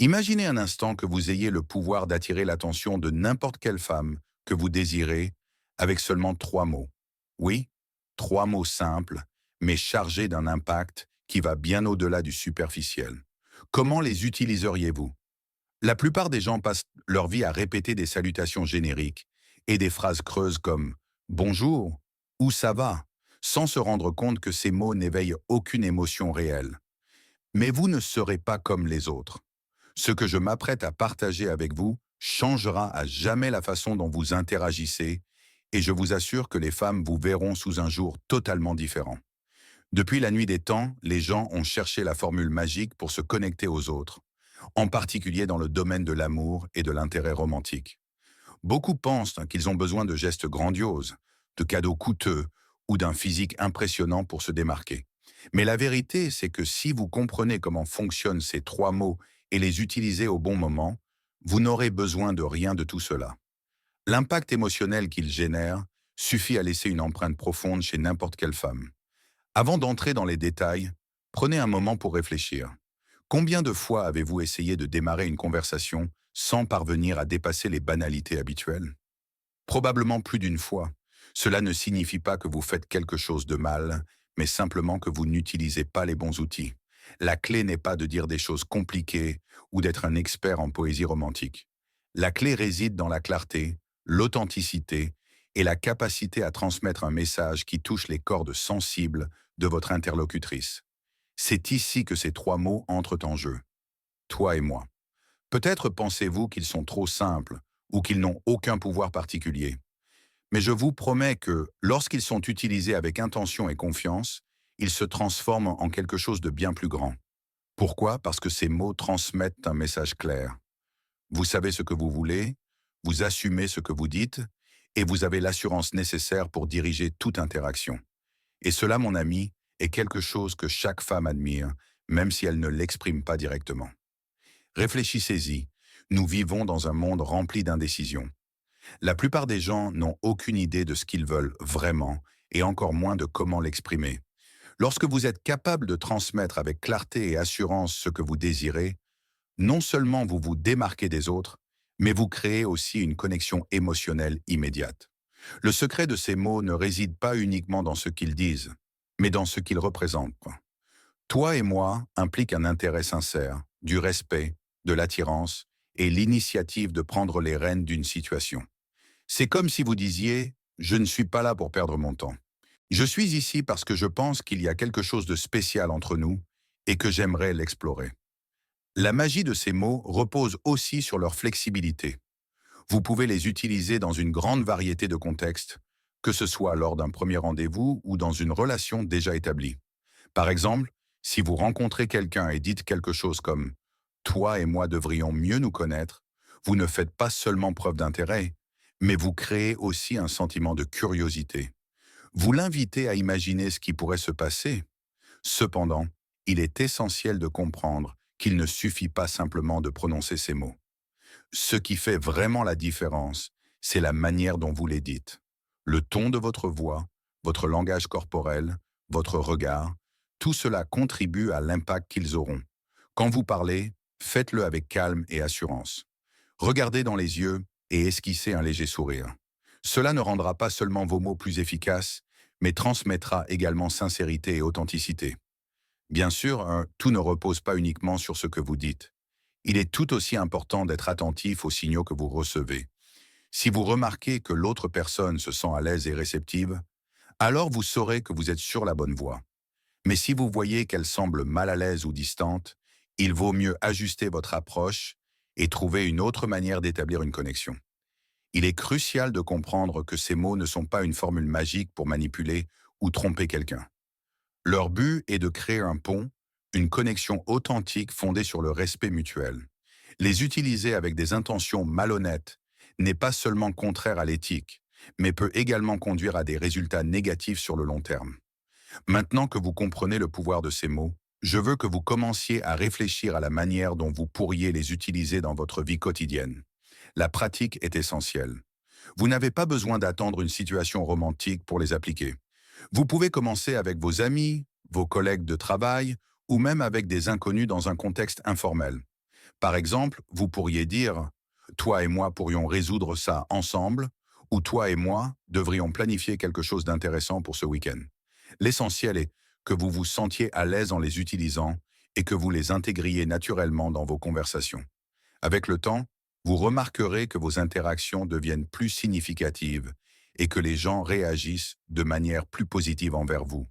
Imaginez un instant que vous ayez le pouvoir d'attirer l'attention de n'importe quelle femme que vous désirez avec seulement trois mots. Oui, trois mots simples, mais chargés d'un impact qui va bien au-delà du superficiel. Comment les utiliseriez-vous? La plupart des gens passent leur vie à répéter des salutations génériques et des phrases creuses comme «Bonjour» ou «Ça va», sans se rendre compte que ces mots n'éveillent aucune émotion réelle. Mais vous ne serez pas comme les autres. Ce que je m'apprête à partager avec vous changera à jamais la façon dont vous interagissez et je vous assure que les femmes vous verront sous un jour totalement différent. Depuis la nuit des temps, les gens ont cherché la formule magique pour se connecter aux autres, en particulier dans le domaine de l'amour et de l'intérêt romantique. Beaucoup pensent qu'ils ont besoin de gestes grandioses, de cadeaux coûteux ou d'un physique impressionnant pour se démarquer. Mais la vérité, c'est que si vous comprenez comment fonctionnent ces trois mots et les utilisez au bon moment, vous n'aurez besoin de rien de tout cela. L'impact émotionnel qu'ils génèrent suffit à laisser une empreinte profonde chez n'importe quelle femme. Avant d'entrer dans les détails, prenez un moment pour réfléchir. Combien de fois avez-vous essayé de démarrer une conversation sans parvenir à dépasser les banalités habituelles? Probablement plus d'une fois. Cela ne signifie pas que vous faites quelque chose de mal, mais simplement que vous n'utilisez pas les bons outils. La clé n'est pas de dire des choses compliquées ou d'être un expert en poésie romantique. La clé réside dans la clarté, l'authenticité et la capacité à transmettre un message qui touche les cordes sensibles de votre interlocutrice. C'est ici que ces trois mots entrent en jeu. Toi et moi. Peut-être pensez-vous qu'ils sont trop simples ou qu'ils n'ont aucun pouvoir particulier. Mais je vous promets que, lorsqu'ils sont utilisés avec intention et confiance, ils se transforment en quelque chose de bien plus grand. Pourquoi? Parce que ces mots transmettent un message clair. Vous savez ce que vous voulez, vous assumez ce que vous dites, et vous avez l'assurance nécessaire pour diriger toute interaction. Et cela, mon ami, est quelque chose que chaque femme admire, même si elle ne l'exprime pas directement. Réfléchissez-y, nous vivons dans un monde rempli d'indécision. La plupart des gens n'ont aucune idée de ce qu'ils veulent vraiment, et encore moins de comment l'exprimer. Lorsque vous êtes capable de transmettre avec clarté et assurance ce que vous désirez, non seulement vous vous démarquez des autres, mais vous créez aussi une connexion émotionnelle immédiate. Le secret de ces mots ne réside pas uniquement dans ce qu'ils disent, mais dans ce qu'ils représentent. Toi et moi implique un intérêt sincère, du respect, de l'attirance et l'initiative de prendre les rênes d'une situation. C'est comme si vous disiez: «Je ne suis pas là pour perdre mon temps. Je suis ici parce que je pense qu'il y a quelque chose de spécial entre nous et que j'aimerais l'explorer». La magie de ces mots repose aussi sur leur flexibilité. Vous pouvez les utiliser dans une grande variété de contextes, que ce soit lors d'un premier rendez-vous ou dans une relation déjà établie. Par exemple, si vous rencontrez quelqu'un et dites quelque chose comme «Toi et moi devrions mieux nous connaître», vous ne faites pas seulement preuve d'intérêt, mais vous créez aussi un sentiment de curiosité. Vous l'invitez à imaginer ce qui pourrait se passer. Cependant, il est essentiel de comprendre qu'il ne suffit pas simplement de prononcer ces mots. Ce qui fait vraiment la différence, c'est la manière dont vous les dites. Le ton de votre voix, votre langage corporel, votre regard, tout cela contribue à l'impact qu'ils auront. Quand vous parlez, faites-le avec calme et assurance. Regardez dans les yeux et esquissez un léger sourire. Cela ne rendra pas seulement vos mots plus efficaces, mais transmettra également sincérité et authenticité. Bien sûr, tout ne repose pas uniquement sur ce que vous dites. Il est tout aussi important d'être attentif aux signaux que vous recevez. Si vous remarquez que l'autre personne se sent à l'aise et réceptive, alors vous saurez que vous êtes sur la bonne voie. Mais si vous voyez qu'elle semble mal à l'aise ou distante, il vaut mieux ajuster votre approche et trouver une autre manière d'établir une connexion. Il est crucial de comprendre que ces mots ne sont pas une formule magique pour manipuler ou tromper quelqu'un. Leur but est de créer un pont, une connexion authentique fondée sur le respect mutuel. Les utiliser avec des intentions malhonnêtes n'est pas seulement contraire à l'éthique, mais peut également conduire à des résultats négatifs sur le long terme. Maintenant que vous comprenez le pouvoir de ces mots, je veux que vous commenciez à réfléchir à la manière dont vous pourriez les utiliser dans votre vie quotidienne. La pratique est essentielle. Vous n'avez pas besoin d'attendre une situation romantique pour les appliquer. Vous pouvez commencer avec vos amis, vos collègues de travail ou même avec des inconnus dans un contexte informel. Par exemple, vous pourriez dire « Toi et moi pourrions résoudre ça ensemble » ou « Toi et moi devrions planifier quelque chose d'intéressant pour ce week-end ». L'essentiel est que vous vous sentiez à l'aise en les utilisant et que vous les intégriez naturellement dans vos conversations. Avec le temps, vous remarquerez que vos interactions deviennent plus significatives et que les gens réagissent de manière plus positive envers vous.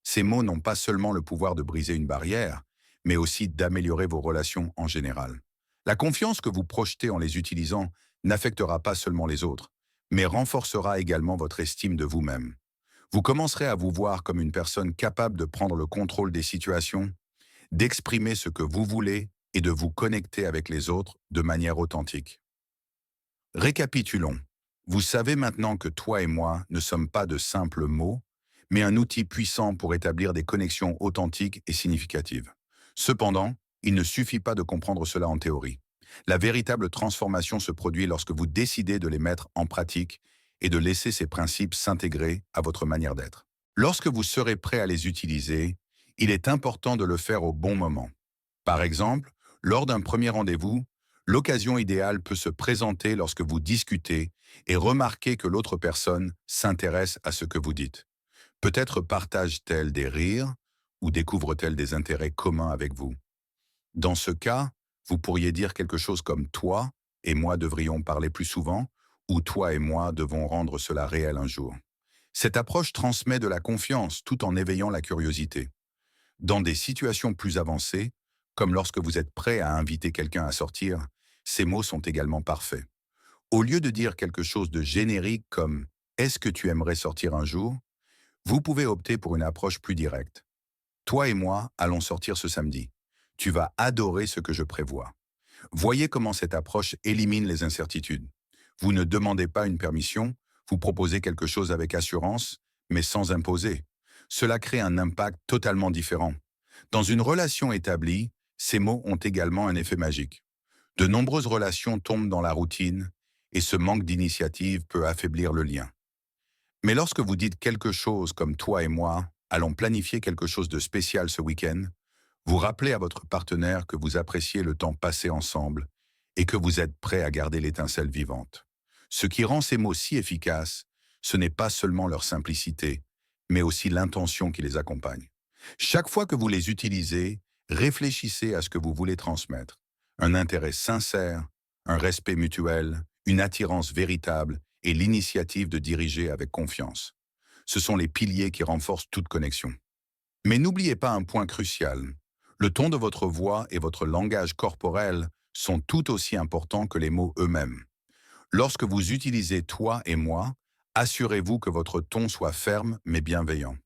Ces mots n'ont pas seulement le pouvoir de briser une barrière, mais aussi d'améliorer vos relations en général. La confiance que vous projetez en les utilisant n'affectera pas seulement les autres, mais renforcera également votre estime de vous-même. Vous commencerez à vous voir comme une personne capable de prendre le contrôle des situations, d'exprimer ce que vous voulez et de vous connecter avec les autres de manière authentique. Récapitulons. Vous savez maintenant que toi et moi ne sommes pas de simples mots, mais un outil puissant pour établir des connexions authentiques et significatives. Cependant, il ne suffit pas de comprendre cela en théorie. La véritable transformation se produit lorsque vous décidez de les mettre en pratique et de laisser ces principes s'intégrer à votre manière d'être. Lorsque vous serez prêt à les utiliser, il est important de le faire au bon moment. Par exemple, lors d'un premier rendez-vous, l'occasion idéale peut se présenter lorsque vous discutez et remarquez que l'autre personne s'intéresse à ce que vous dites. Peut-être partage-t-elle des rires ou découvre-t-elle des intérêts communs avec vous. Dans ce cas, vous pourriez dire quelque chose comme « Toi et moi devrions parler plus souvent » ou « Toi et moi devons rendre cela réel un jour ». Cette approche transmet de la confiance tout en éveillant la curiosité. Dans des situations plus avancées, comme lorsque vous êtes prêt à inviter quelqu'un à sortir, ces mots sont également parfaits. Au lieu de dire quelque chose de générique comme « Est-ce que tu aimerais sortir un jour ?», vous pouvez opter pour une approche plus directe. Toi et moi allons sortir ce samedi. Tu vas adorer ce que je prévois. Voyez comment cette approche élimine les incertitudes. Vous ne demandez pas une permission, vous proposez quelque chose avec assurance, mais sans imposer. Cela crée un impact totalement différent. Dans une relation établie, ces mots ont également un effet magique. De nombreuses relations tombent dans la routine et ce manque d'initiative peut affaiblir le lien. Mais lorsque vous dites quelque chose comme toi et moi, allons planifier quelque chose de spécial ce week-end, vous rappelez à votre partenaire que vous appréciez le temps passé ensemble et que vous êtes prêt à garder l'étincelle vivante. Ce qui rend ces mots si efficaces, ce n'est pas seulement leur simplicité, mais aussi l'intention qui les accompagne. Chaque fois que vous les utilisez, réfléchissez à ce que vous voulez transmettre. Un intérêt sincère, un respect mutuel, une attirance véritable et l'initiative de diriger avec confiance. Ce sont les piliers qui renforcent toute connexion. Mais n'oubliez pas un point crucial. Le ton de votre voix et votre langage corporel sont tout aussi importants que les mots eux-mêmes. Lorsque vous utilisez « toi » et « moi », assurez-vous que votre ton soit ferme mais bienveillant.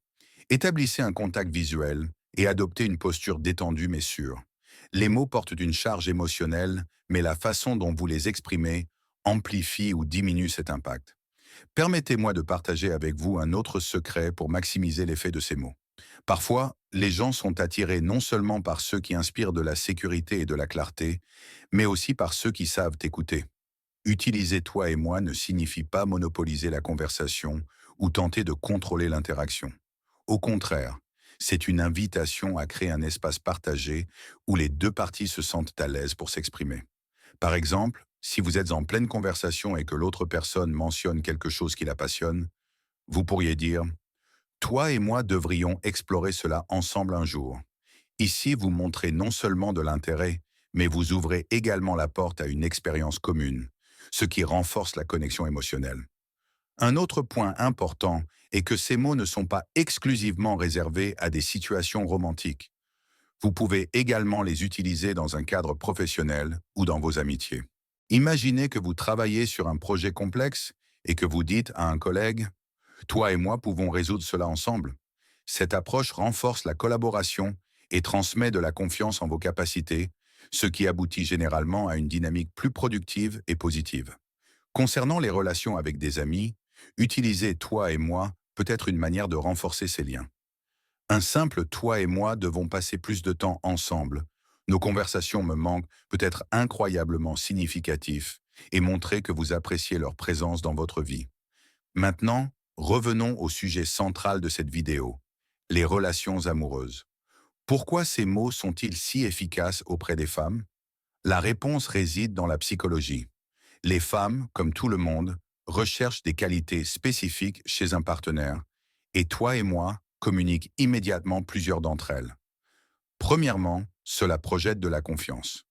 Établissez un contact visuel et adoptez une posture détendue mais sûre. Les mots portent une charge émotionnelle, mais la façon dont vous les exprimez amplifie ou diminue cet impact. Permettez-moi de partager avec vous un autre secret pour maximiser l'effet de ces mots. Parfois, les gens sont attirés non seulement par ceux qui inspirent de la sécurité et de la clarté, mais aussi par ceux qui savent écouter. Utiliser toi et moi ne signifie pas monopoliser la conversation ou tenter de contrôler l'interaction. Au contraire, c'est une invitation à créer un espace partagé où les deux parties se sentent à l'aise pour s'exprimer. Par exemple, si vous êtes en pleine conversation et que l'autre personne mentionne quelque chose qui la passionne, vous pourriez dire « Toi et moi devrions explorer cela ensemble un jour ». Ici, vous montrez non seulement de l'intérêt, mais vous ouvrez également la porte à une expérience commune, ce qui renforce la connexion émotionnelle. Un autre point important est que ces mots ne sont pas exclusivement réservés à des situations romantiques. Vous pouvez également les utiliser dans un cadre professionnel ou dans vos amitiés. Imaginez que vous travaillez sur un projet complexe et que vous dites à un collègue « Toi et moi pouvons résoudre cela ensemble ». Cette approche renforce la collaboration et transmet de la confiance en vos capacités, ce qui aboutit généralement à une dynamique plus productive et positive. Concernant les relations avec des amis, utiliser « toi et moi » peut être une manière de renforcer ces liens. Un simple « toi et moi devons passer plus de temps ensemble ». Nos conversations me manquent peut être incroyablement significatif et montrer que vous appréciez leur présence dans votre vie. Maintenant, revenons au sujet central de cette vidéo, les relations amoureuses. Pourquoi ces mots sont-ils si efficaces auprès des femmes? La réponse réside dans la psychologie. Les femmes, comme tout le monde, recherchent des qualités spécifiques chez un partenaire, et toi et moi communiquent immédiatement plusieurs d'entre elles. Premièrement, cela projette de la confiance.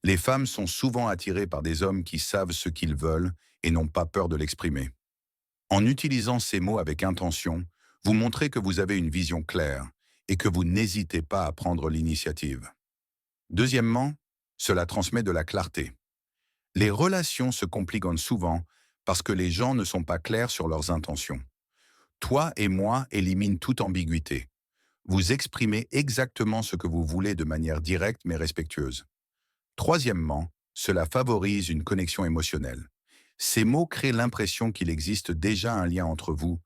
Les femmes sont souvent attirées par des hommes qui savent ce qu'ils veulent et n'ont pas peur de l'exprimer. En utilisant ces mots avec intention, vous montrez que vous avez une vision claire et que vous n'hésitez pas à prendre l'initiative. Deuxièmement, cela transmet de la clarté. Les relations se compliquent souvent parce que les gens ne sont pas clairs sur leurs intentions. Toi et moi élimine toute ambiguïté. Vous exprimez exactement ce que vous voulez de manière directe mais respectueuse. Troisièmement, cela favorise une connexion émotionnelle. Ces mots créent l'impression qu'il existe déjà un lien entre vous,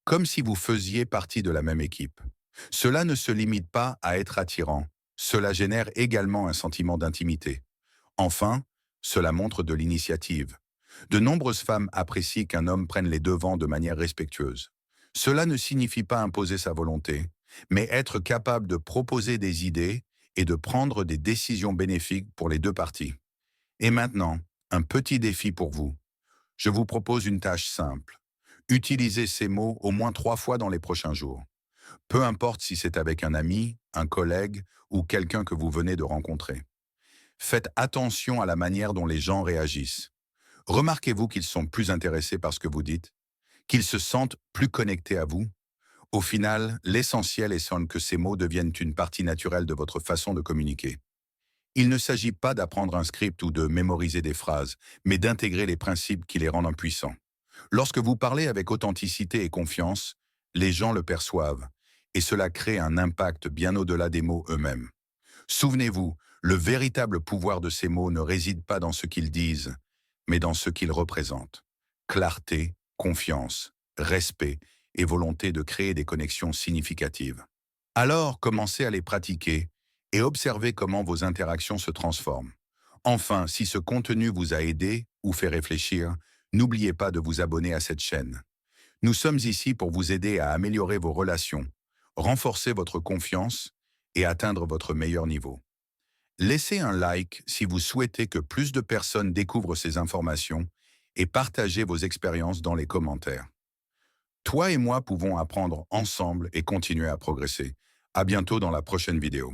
comme si vous faisiez partie de la même équipe. Cela ne se limite pas à être attirant, cela génère également un sentiment d'intimité. Enfin, cela montre de l'initiative. De nombreuses femmes apprécient qu'un homme prenne les devants de manière respectueuse. Cela ne signifie pas imposer sa volonté, mais être capable de proposer des idées et de prendre des décisions bénéfiques pour les deux parties. Et maintenant, un petit défi pour vous. Je vous propose une tâche simple. Utilisez ces mots au moins 3 fois dans les prochains jours. Peu importe si c'est avec un ami, un collègue ou quelqu'un que vous venez de rencontrer. Faites attention à la manière dont les gens réagissent. Remarquez-vous qu'ils sont plus intéressés par ce que vous dites, qu'ils se sentent plus connectés à vous. Au final, l'essentiel est que ces mots deviennent une partie naturelle de votre façon de communiquer. Il ne s'agit pas d'apprendre un script ou de mémoriser des phrases, mais d'intégrer les principes qui les rendent puissants. Lorsque vous parlez avec authenticité et confiance, les gens le perçoivent, et cela crée un impact bien au-delà des mots eux-mêmes. Souvenez-vous, le véritable pouvoir de ces mots ne réside pas dans ce qu'ils disent, mais dans ce qu'ils représentent. Clarté, confiance, respect et volonté de créer des connexions significatives. Alors, commencez à les pratiquer et observez comment vos interactions se transforment. Enfin, si ce contenu vous a aidé ou fait réfléchir, n'oubliez pas de vous abonner à cette chaîne. Nous sommes ici pour vous aider à améliorer vos relations, renforcer votre confiance et atteindre votre meilleur niveau. Laissez un like si vous souhaitez que plus de personnes découvrent ces informations et partagez vos expériences dans les commentaires. Toi et moi pouvons apprendre ensemble et continuer à progresser. À bientôt dans la prochaine vidéo.